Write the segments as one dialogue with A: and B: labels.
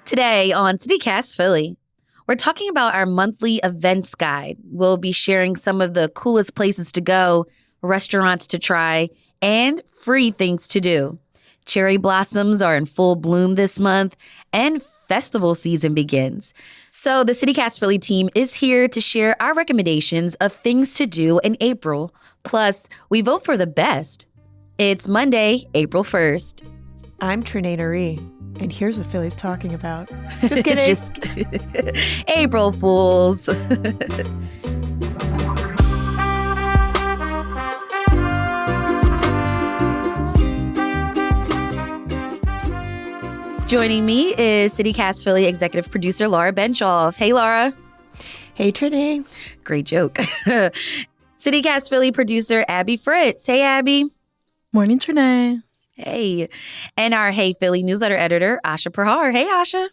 A: Today on CityCast Philly, we're talking about our monthly events guide. We'll be sharing some of the coolest places to go, restaurants to try, and free things to do. Cherry blossoms are in full bloom this month, and festival season begins. So the CityCast Philly team is here to share our recommendations of things to do in April. Plus, we vote for the best. It's Monday, April 1st.
B: I'm Trenae Nuri, and here's what Philly's talking about. Just kidding.
A: April Fools. Joining me is CityCast Philly executive producer Laura Benshoff. Hey, Laura.
B: Hey, Trenae.
A: Great joke. CityCast Philly producer Abby Fritz. Hey, Abby.
C: Morning, Trenae.
A: Hey. And our Hey Philly newsletter editor, Asha Prihar. Hey, Asha.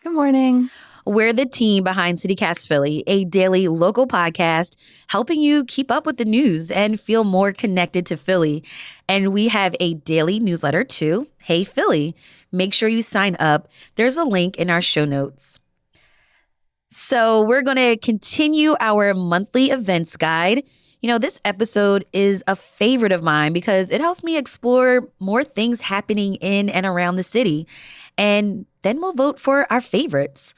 C: Good morning.
A: We're the team behind CityCast Philly, a daily local podcast helping you keep up with the news and feel more connected to Philly. And we have a daily newsletter too, Hey Philly. Make sure you sign up. There's a link in our show notes. So we're going to continue our monthly events guide. You know, this episode is a favorite of mine because it helps me explore more things happening in and around the city. And then we'll vote for our favorites.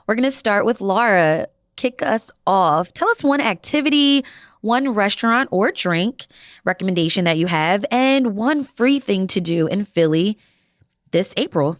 A: We're going to start with Laura. Kick us off. Tell us one activity, one restaurant or drink recommendation that you have, and one free thing to do in Philly this April.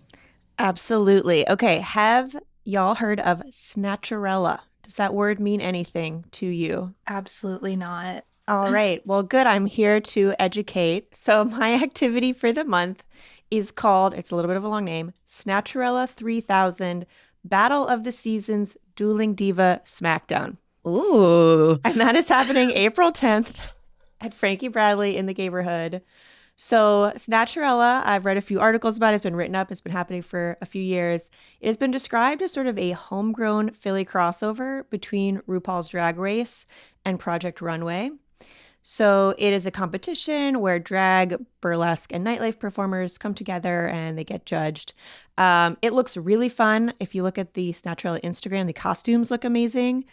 B: Absolutely. Okay, have y'all heard of Snatcherella? Does that word mean anything to you?
C: Absolutely not.
B: All right. Well, good. I'm here to educate. So my activity for the month is called, it's a little bit of a long name, Snatcherella 3000 Battle of the Seasons Dueling Diva Smackdown.
A: Ooh.
B: And that is happening April 10th at Frankie Bradley in the Neighborhood. So Snatcherella, I've read a few articles about it. It's been written up. It's been happening for a few years. It has been described as sort of a homegrown Philly crossover between RuPaul's Drag Race and Project Runway. So it is a competition where drag, burlesque, and nightlife performers come together and they get judged. It looks really fun. If you look at the Snatcherella Instagram, the costumes look amazing.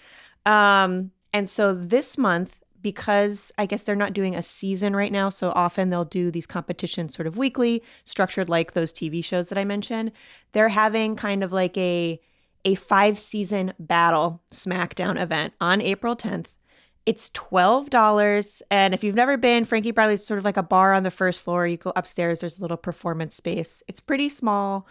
B: And so this month, because I guess they're not doing a season right now, so often they'll do these competitions sort of weekly, structured like those TV shows that I mentioned. They're having kind of like a 5-season battle SmackDown event on April 10th. It's $12. And if you've never been, Frankie Bradley's sort of like a bar on the first floor. You go upstairs, there's a little performance space. It's pretty small,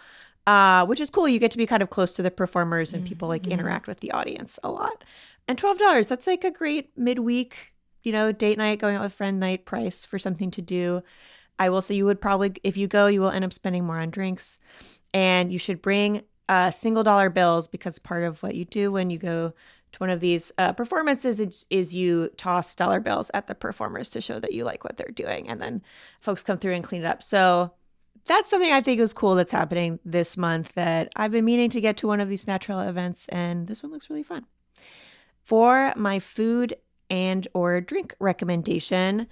B: which is cool. You get to be kind of close to the performers and people like interact with the audience a lot. And $12, that's like a great midweek, date night, going out with friend night price for something to do. I will say you would probably, if you go, you will end up spending more on drinks. And you should bring single dollar bills because part of what you do when you go to one of these performances is you toss dollar bills at the performers to show that you like what they're doing. And then folks come through and clean it up. So that's something I think is cool that's happening this month that I've been meaning to get to one of these Snatcherella events. And this one looks really fun. For my food and or drink recommendation,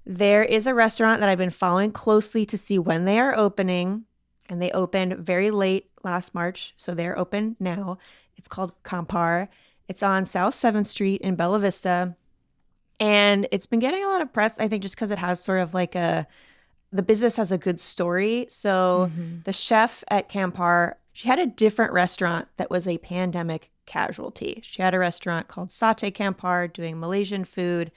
B: there is a restaurant that I've been following closely to see when they are opening, and they opened very late last March, so they're open now. It's called Campar. It's on South 7th Street in Bella Vista, and it's been getting a lot of press, I think, just because it has sort of like the business has a good story. So the chef at Campar, she had a different restaurant that was a pandemic casualty. She had a restaurant called Satay Campar doing Malaysian food.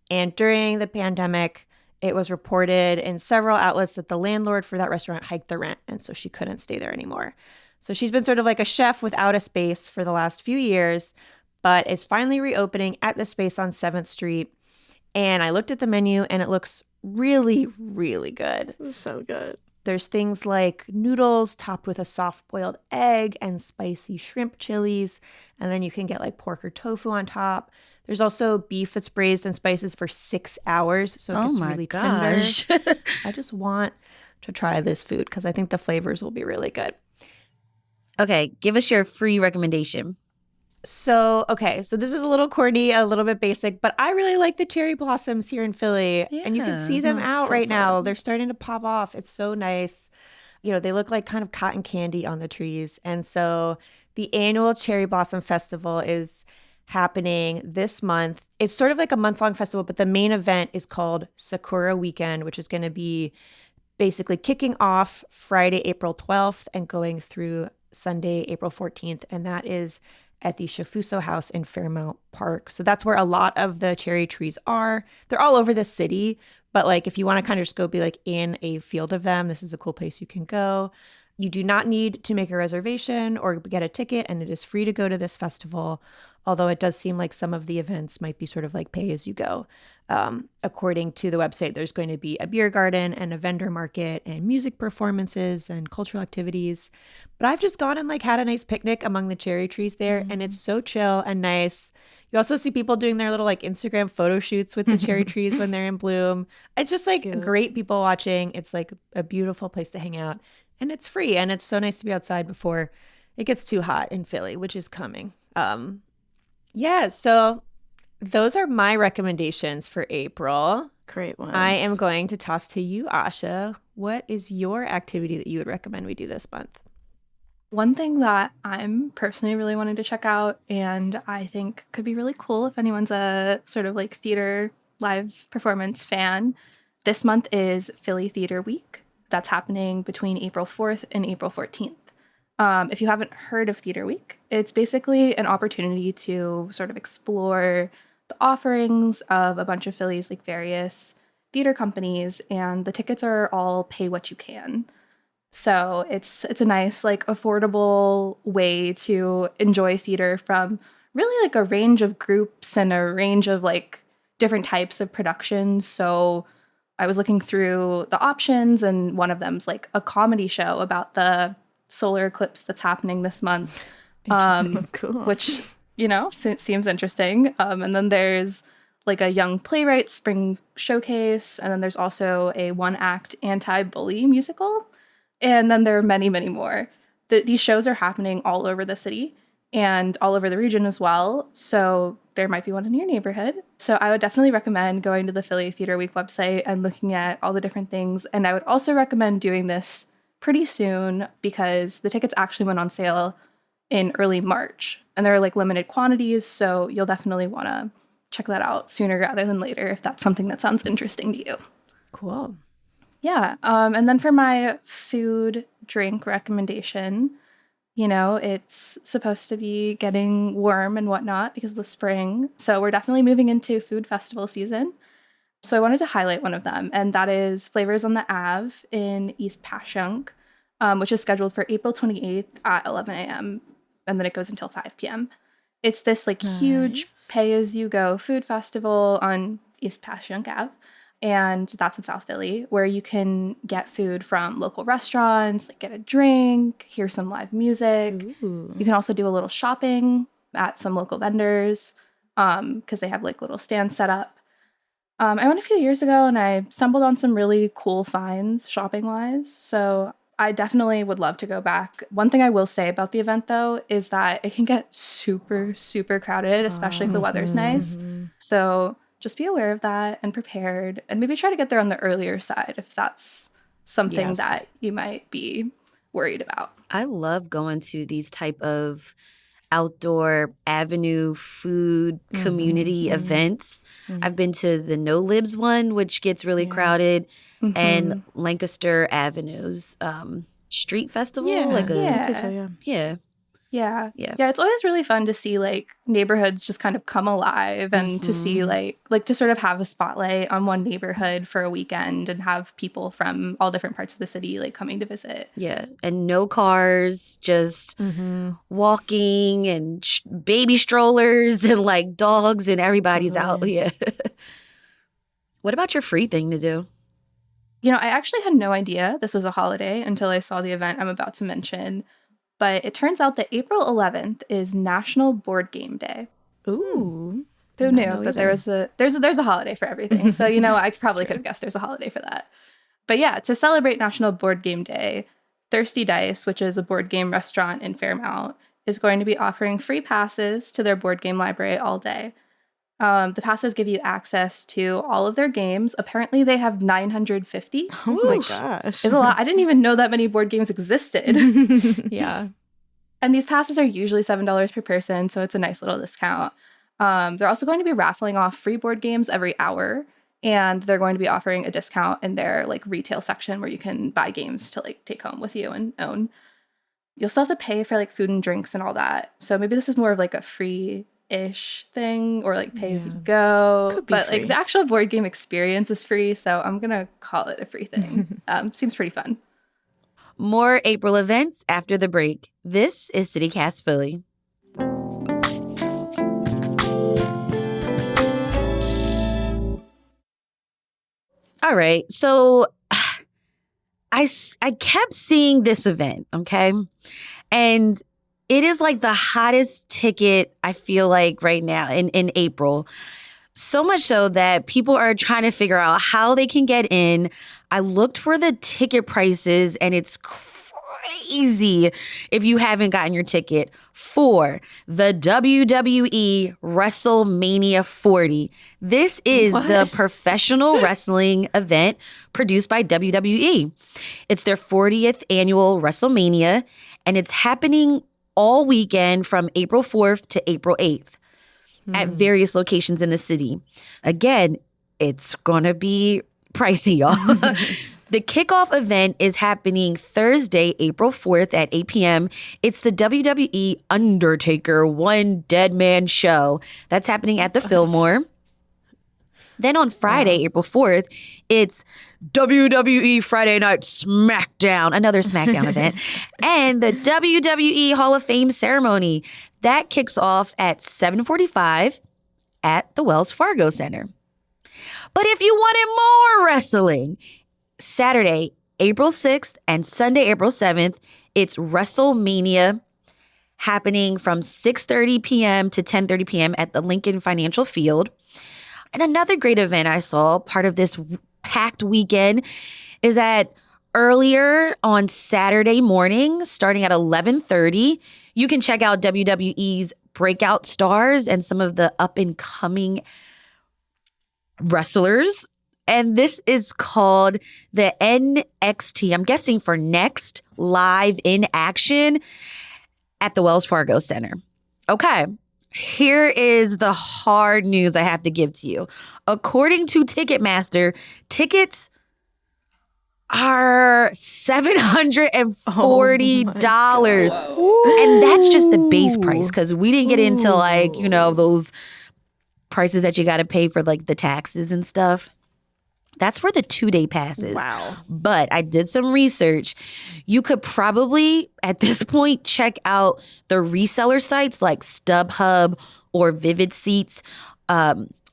B: And during the pandemic, it was reported in several outlets that the landlord for that restaurant hiked the rent. And so she couldn't stay there anymore. So she's been sort of like a chef without a space for the last few years, but is finally reopening at the space on 7th Street. And I looked at the menu and it looks really, really good.
C: So good.
B: There's things like noodles topped with a soft-boiled egg and spicy shrimp chilies. And then you can get like pork or tofu on top. There's also beef that's braised in spices for 6 hours. So it gets really tender. I just want to try this food because I think the flavors will be really good.
A: Okay, give us your free recommendation.
B: So this is a little corny, a little bit basic, but I really like the cherry blossoms here in Philly. Yeah, and you can see them out right now. They're starting to pop off. It's so nice. They look like kind of cotton candy on the trees. And so the annual Cherry Blossom Festival is happening this month. It's sort of like a month-long festival, but the main event is called Sakura Weekend, which is going to be basically kicking off Friday, April 12th and going through Sunday, April 14th. And that is at the Shafuso House in Fairmount Park. So that's where a lot of the cherry trees are. They're all over the city, but like if you want to kind of just go be like in a field of them, this is a cool place you can go. You do not need to make a reservation or get a ticket, and it is free to go to this festival, although it does seem like some of the events might be sort of like pay as you go. According to the website, there's going to be a beer garden and a vendor market and music performances and cultural activities. But I've just gone and like had a nice picnic among the cherry trees there, and it's so chill and nice. You also see people doing their little like Instagram photo shoots with the cherry trees when they're in bloom. It's just like great people watching. It's like a beautiful place to hang out. And it's free, and it's so nice to be outside before it gets too hot in Philly, which is coming. So those are my recommendations for April.
C: Great one.
B: I am going to toss to you, Asha. What is your activity that you would recommend we do this month?
C: One thing that I'm personally really wanting to check out, and I think could be really cool if anyone's a sort of like theater live performance fan, this month is Philly Theater Week. That's happening between April 4th and April 14th. If you haven't heard of Theater Week, it's basically an opportunity to sort of explore the offerings of a bunch of Philly's like various theater companies, and the tickets are all pay what you can. So it's a nice like affordable way to enjoy theater from really like a range of groups and a range of like different types of productions. So I was looking through the options, and one of them's like a comedy show about the solar eclipse that's happening this month,
B: Cool.
C: which, seems interesting. And then there's like a young playwright spring showcase, and then there's also a one-act anti-bully musical, and then there are many, many more. These shows are happening all over the city and all over the region as well. So there might be one in your neighborhood. So I would definitely recommend going to the Philly Theater Week website and looking at all the different things. And I would also recommend doing this pretty soon because the tickets actually went on sale in early March. And there are like limited quantities. So you'll definitely want to check that out sooner rather than later if that's something that sounds interesting to you.
B: Cool.
C: Yeah. And then for my food drink recommendation, it's supposed to be getting warm and whatnot because of the spring. So we're definitely moving into food festival season. So I wanted to highlight one of them, and that is Flavors on the Ave in East Passyunk, which is scheduled for April 28th at 11 a.m. and then it goes until 5 p.m. It's this like huge pay-as-you-go food festival on East Passyunk Ave. And that's in South Philly, where you can get food from local restaurants, like get a drink, hear some live music. Ooh. You can also do a little shopping at some local vendors because they have like little stands set up. I went a few years ago and I stumbled on some really cool finds shopping-wise. So I definitely would love to go back. One thing I will say about the event, though, is that it can get super, super crowded, especially if the weather's nice. So just be aware of that and prepared, and maybe try to get there on the earlier side if that's something that you might be worried about.
A: I love going to these type of outdoor avenue food community events. I've been to the No Libs one, which gets really crowded, and Lancaster Avenue's street festival.
C: Yeah, it's always really fun to see like neighborhoods just kind of come alive and to see like to sort of have a spotlight on one neighborhood for a weekend and have people from all different parts of the city like coming to visit.
A: Yeah, and no cars, just walking and baby strollers and like dogs and everybody's out. Yeah. What about your free thing to do?
C: I actually had no idea this was a holiday until I saw the event I'm about to mention. But it turns out that April 11th is National Board Game Day.
B: Ooh.
C: Who knew? But there's a holiday for everything. So, I probably could have guessed there's a holiday for that. But yeah, to celebrate National Board Game Day, Thirsty Dice, which is a board game restaurant in Fairmount, is going to be offering free passes to their board game library all day. The passes give you access to all of their games. Apparently, they have 950.
B: Oh my gosh.
C: It's a lot. I didn't even know that many board games existed.
B: Yeah.
C: And these passes are usually $7 per person, so it's a nice little discount. They're also going to be raffling off free board games every hour, and they're going to be offering a discount in their like retail section where you can buy games to like take home with you and own. You'll still have to pay for like food and drinks and all that. So maybe this is more of like a free-ish thing or like pay as you go. But
B: free.
C: like the actual board game experience is free, so I'm gonna call it a free thing. Seems pretty fun.
A: More April events after the break. This is CityCast Philly. All right, so I kept seeing this event, okay? And it is like the hottest ticket, I feel like, right now in April. So much so that people are trying to figure out how they can get in. I looked for the ticket prices, and it's crazy if you haven't gotten your ticket for the WWE WrestleMania 40. This is the professional wrestling event produced by WWE. It's their 40th annual WrestleMania, and it's happening all weekend from April 4th to April 8th at various locations in the city. Again, it's going to be pricey, y'all. The kickoff event is happening Thursday, April 4th at 8 p.m. It's the WWE Undertaker One Dead Man Show. That's happening at the Fillmore. Then on Friday, April 4th, it's WWE Friday Night SmackDown, another SmackDown event, and the WWE Hall of Fame ceremony. That kicks off at 7:45 at the Wells Fargo Center. But if you wanted more wrestling, Saturday, April 6th and Sunday, April 7th, it's WrestleMania happening from 6:30 p.m. to 10:30 p.m. at the Lincoln Financial Field. And another great event I saw, part of this packed weekend, is that earlier on Saturday morning, starting at 11:30, you can check out WWE's breakout stars and some of the up-and-coming wrestlers. And this is called the NXT, I'm guessing for Next Live in Action at the Wells Fargo Center. Okay, here is the hard news I have to give to you. According to Ticketmaster, tickets are $740. And that's just the base price, because we didn't get into like, you know, those prices that you got to pay for like the taxes and stuff. That's for the 2-day passes.
B: Wow.
A: But I did some research. You could probably, at this point, check out the reseller sites like StubHub or Vivid Seats,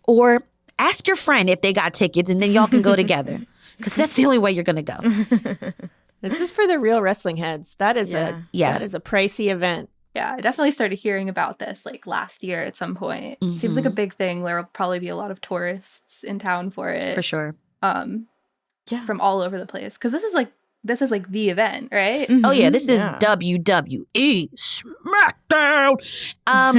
A: or ask your friend if they got tickets, and then y'all can go together, because that's the only way you're going to go.
B: This is for the real wrestling heads. That is that is a pricey event.
C: Yeah, I definitely started hearing about this like last year at some point. Seems like a big thing. There will probably be a lot of tourists in town for it.
A: For sure.
C: From all over the place, because this is like the event, right?
A: Oh yeah, this is WWE SmackDown. All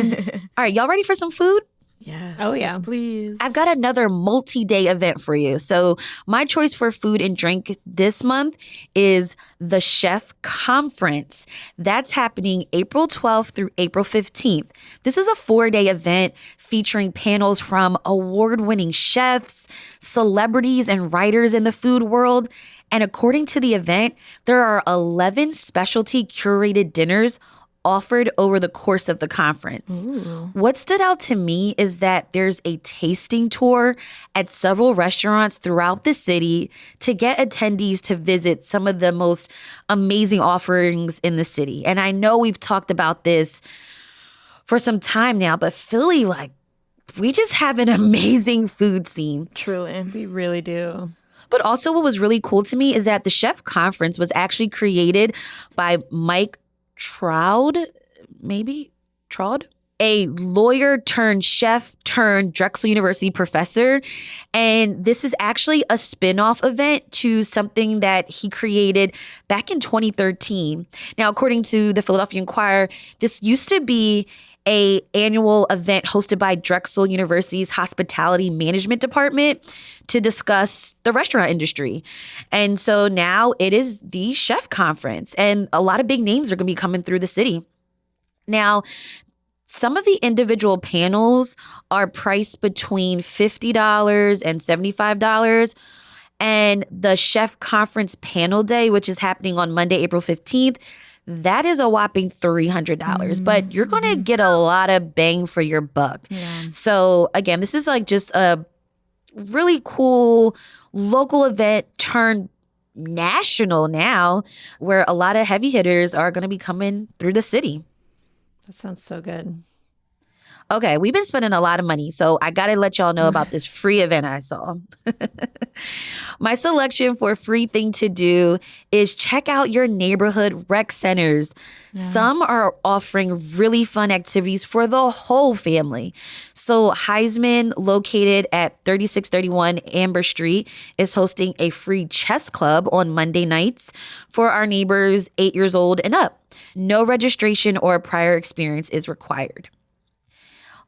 A: right, y'all ready for some food?
B: Yes.
D: Oh, yeah. Yes, please.
A: I've got another multi-day event for you. So my choice for food and drink this month is the Chef Conference. That's happening April 12th through April 15th. This is a 4-day event featuring panels from award-winning chefs, celebrities, and writers in the food world. And according to the event, there are 11 specialty curated dinners offered over the course of the conference.
D: Ooh.
A: What stood out to me is that there's a tasting tour at several restaurants throughout the city to get attendees to visit some of the most amazing offerings in the city. And I know we've talked about this for some time now, but Philly, like, we just have an amazing food scene.
D: Truly.
B: We really do.
A: But also what was really cool to me is that the Chef Conference was actually created by Mike Traud, maybe? Traud? a lawyer turned chef turned Drexel University professor. And this is actually a spinoff event to something that he created back in 2013. Now, according to the Philadelphia Inquirer, this used to be a annual event hosted by Drexel University's hospitality management department to discuss the restaurant industry. And so now it is the chef conference, and a lot of big names are going to be coming through the city. Now, some of the individual panels are priced between $50 and $75. And the chef conference panel day, which is happening on Monday, April 15th, that is a whopping $300. But you're going to get a lot of bang for your buck.
B: Yeah.
A: So again, this is like just a really cool local event turned national now, where a lot of heavy hitters are going to be coming through the city.
B: That sounds so good.
A: Okay, we've been spending a lot of money, so I got to let y'all know about this free event I saw. My selection for a free thing to do is check out your neighborhood rec centers. Yeah. Some are offering really fun activities for the whole family. So Heisman, located at 3631 Amber Street, is hosting a free chess club on Monday nights for our neighbors 8 years old and up. No registration or prior experience is required.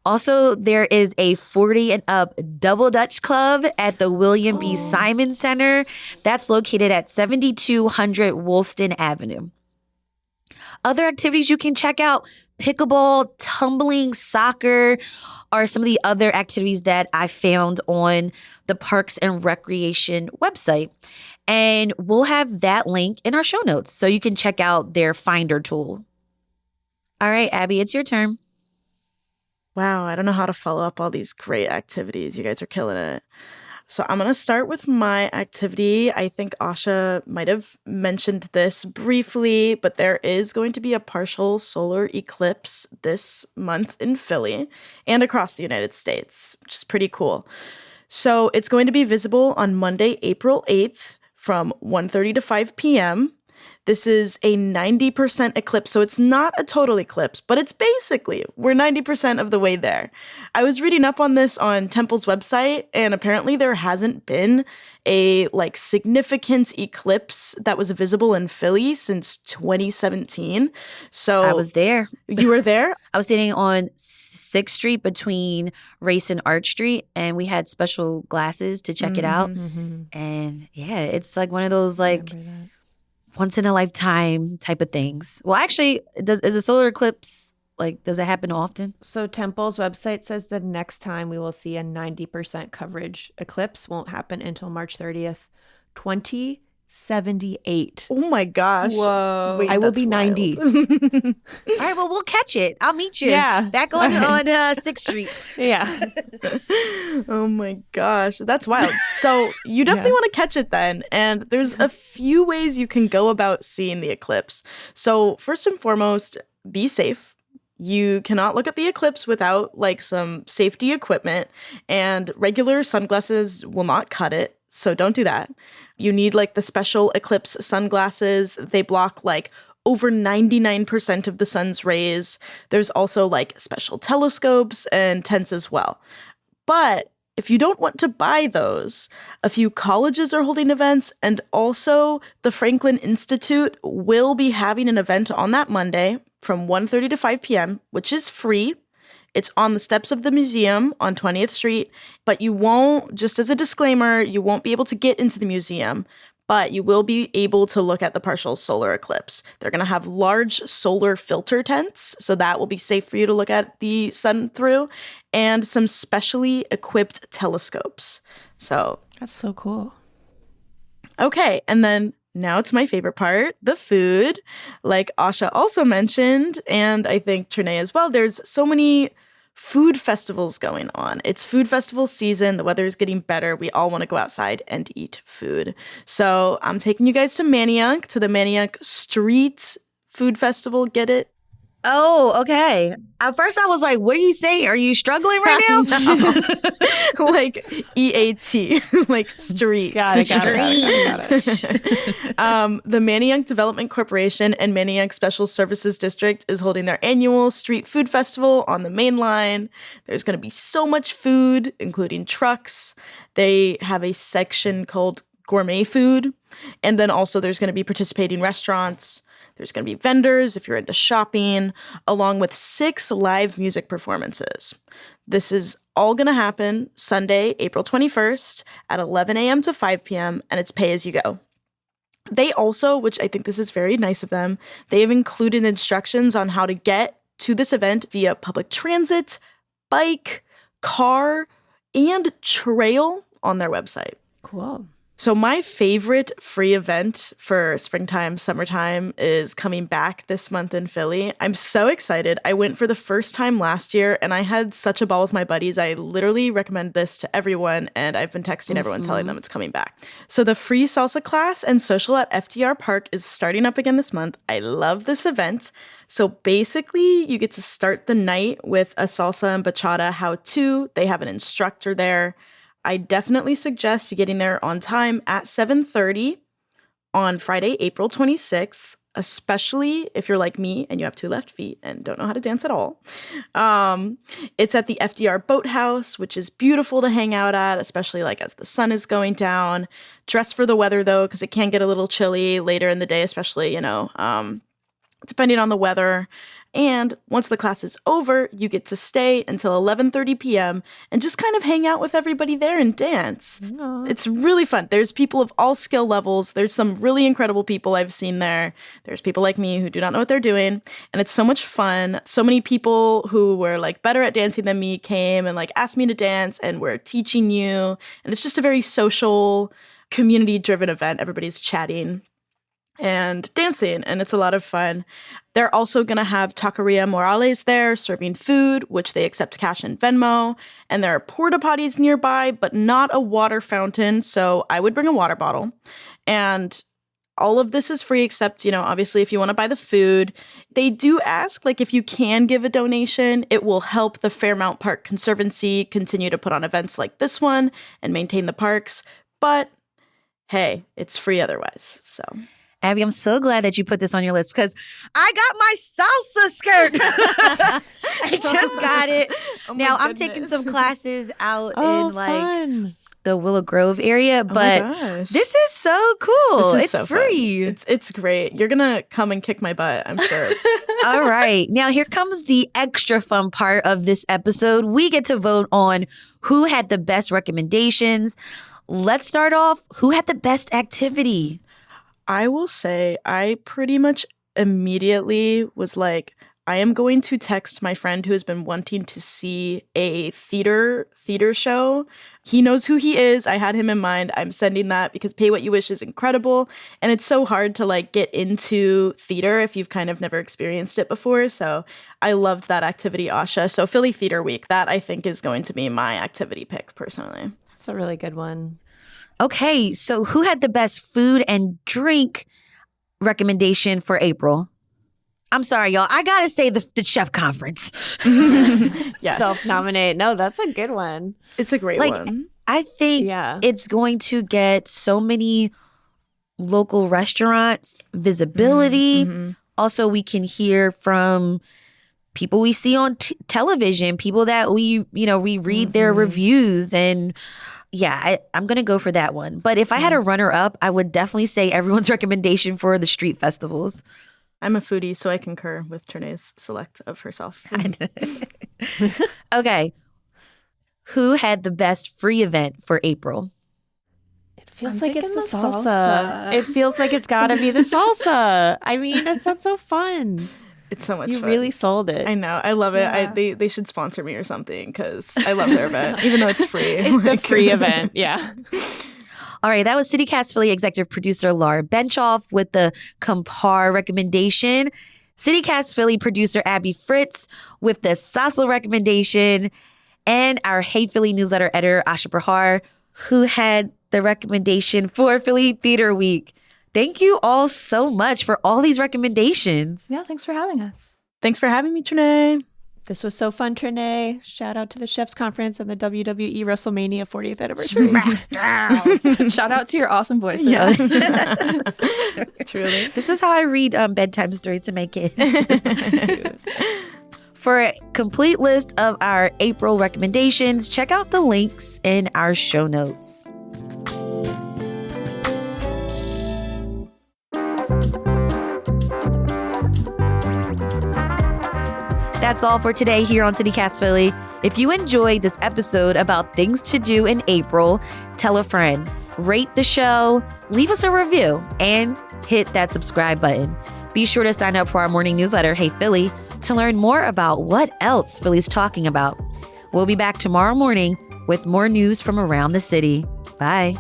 A: Also, there is a 40 and up Double Dutch Club at the William B. Simon Center. That's located at 7200 Woolston Avenue. Other activities you can check out: pickleball, tumbling, soccer are some of the other activities that I found on the Parks and Recreation website. And we'll have that link in our show notes so you can check out their Finder tool. All right, Abby, it's your turn.
D: Wow, I don't know how to follow up all these great activities. You guys are killing it. So I'm going to start with my activity. I think Asha might have mentioned this briefly, but there is going to be a partial solar eclipse this month in Philly and across the United States, which is pretty cool. So it's going to be visible on Monday, April 8th from 1:30 to 5 p.m. This is a 90% eclipse, so it's not a total eclipse, but it's basically, we're 90% of the way there. I was reading up on this on Temple's website, and apparently there hasn't been a significant eclipse that was visible in Philly since 2017. So
A: I was there.
D: You were there?
A: I was standing on 6th Street between Race and Arch Street, and we had special glasses to check it out. And yeah, it's like one of those once in a lifetime type of things. Well, actually, is a solar eclipse, does it happen often?
B: So Temple's website says the next time we will see a 90% coverage eclipse won't happen until March 30th, 2078.
D: Oh my gosh.
C: Whoa.
B: Wait, I will be 90.
A: All right, well, we'll catch it. I'll meet you.
B: Yeah.
A: Back on 6th Street.
B: Yeah.
D: Oh my gosh. That's wild. So you definitely want to catch it then. And there's a few ways you can go about seeing the eclipse. So first and foremost, be safe. You cannot look at the eclipse without some safety equipment, and regular sunglasses will not cut it. So don't do that. You need the special eclipse sunglasses. They block over 99% of the sun's rays. There's also special telescopes and tents as well. But if you don't want to buy those, a few colleges are holding events, and also the Franklin Institute will be having an event on that Monday from 1:30 to 5 p.m., which is free. It's on the steps of the museum on 20th Street, but you won't, just as a disclaimer, you won't be able to get into the museum, but you will be able to look at the partial solar eclipse. They're going to have large solar filter tents, so that will be safe for you to look at the sun through, and some specially equipped telescopes. So
B: That's so cool.
D: Okay, and then now to my favorite part, the food. Like Asha also mentioned, and I think Trenae as well, there's so many food festivals going on. It's food festival season. The weather is getting better. We all want to go outside and eat food. So I'm taking you guys to Manioc, to the Manioc Street Food Festival. Get it?
A: Oh, okay. At first I was like, what are you saying? Are you struggling right now?
D: No. Like EAT, like street.
B: Got it.
D: The Manayunk Development Corporation and Manayunk Special Services District is holding their annual street food festival on the main line. There's going to be so much food, including trucks. They have a section called gourmet food. And then also there's going to be participating restaurants. There's going to be vendors if you're into shopping, along with 6 live music performances. This is all going to happen Sunday, April 21st at 11 a.m. to 5 p.m., and it's pay as you go. They also, which I think this is very nice of them, they have included instructions on how to get to this event via public transit, bike, car, and trail on their website.
B: Cool.
D: So my favorite free event for springtime, summertime is coming back this month in Philly. I'm so excited. I went for the first time last year and I had such a ball with my buddies. I literally recommend this to everyone and I've been texting everyone telling them it's coming back. So the free salsa class and social at FDR Park is starting up again this month. I love this event. So basically you get to start the night with a salsa and bachata how-to. They have an instructor there. I definitely suggest getting there on time at 7:30 on Friday, April 26th, especially if you're like me and you have 2 left feet and don't know how to dance at all. It's at the FDR Boathouse, which is beautiful to hang out at, especially like as the sun is going down. Dress for the weather though, because it can get a little chilly later in the day, especially, depending on the weather. And once the class is over, you get to stay until 11:30 p.m. and just kind of hang out with everybody there and dance. Aww. It's really fun. There's people of all skill levels. There's some really incredible people I've seen there. There's people like me who do not know what they're doing. And it's so much fun. So many people who were like better at dancing than me came and like asked me to dance and were teaching you. And it's just a very social, community-driven event. Everybody's chatting and dancing, and it's a lot of fun. They're also going to have Taqueria Morales there serving food, which they accept cash and Venmo, and there are porta potties nearby, but not a water fountain, so I would bring a water bottle. And all of this is free except, obviously if you want to buy the food. They do ask, like, if you can give a donation, it will help the Fairmount Park Conservancy continue to put on events like this one and maintain the parks, but hey, it's free otherwise, so...
A: Abby, I'm so glad that you put this on your list because I got my salsa skirt. I just got it.
D: Oh
A: now, I'm taking some classes out in like the Willow Grove area, but this is so cool. It's so free.
D: It's great. You're going to come and kick my butt, I'm sure.
A: All right. Now, here comes the extra fun part of this episode. We get to vote on who had the best recommendations. Let's start off. Who had the best activity?
D: I will say I pretty much immediately was like, I am going to text my friend who has been wanting to see a theater show. He knows who he is. I had him in mind. I'm sending that because Pay What You Wish is incredible. And it's so hard to like get into theater if you've kind of never experienced it before. So I loved that activity, Asha. So Philly Theater Week, that I think is going to be my activity pick personally.
B: That's a really good one.
A: Okay, so who had the best food and drink recommendation for April? I'm sorry, y'all. I gotta say the chef conference.
D: Yes.
B: Self-nominate. No, that's a good one.
D: It's a great one.
A: I think it's going to get so many local restaurants visibility. Mm-hmm. Also, we can hear from people we see on television, people that we read their reviews and... Yeah, I'm going to go for that one. But if I had a runner-up, I would definitely say everyone's recommendation for the street festivals.
D: I'm a foodie, so I concur with Trenae's select of herself.
A: Okay. Who had the best free event for April?
B: It feels like it's the salsa. It feels like it's got to be the salsa. I mean, that sounds so fun.
D: It's so much fun.
B: You really sold it.
D: I know. I love it. Yeah. They should sponsor me or something because I love their event, even though it's free.
B: It's the free event. Yeah.
A: All right. That was CityCast Philly executive producer Laura Benshoff with the Compare recommendation. CityCast Philly producer Abby Fritz with the salsa recommendation. And our Hey Philly newsletter editor Asha Prihar, who had the recommendation for Philly Theater Week. Thank you all so much for all these recommendations.
C: Yeah, thanks for having us.
D: Thanks for having me, Trenae.
B: This was so fun, Trenae. Shout out to the Chefs Conference and the WWE WrestleMania 40th anniversary.
C: Shout out to your awesome voices.
D: Yeah. Truly.
A: This is how I read bedtime stories to my kids. For a complete list of our April recommendations, check out the links in our show notes. That's all for today here on CityCast Philly. If you enjoyed this episode about things to do in April, tell a friend, rate the show, leave us a review, and hit that subscribe button. Be sure to sign up for our morning newsletter, Hey Philly, to learn more about what else Philly's talking about. We'll be back tomorrow morning with more news from around the city. Bye.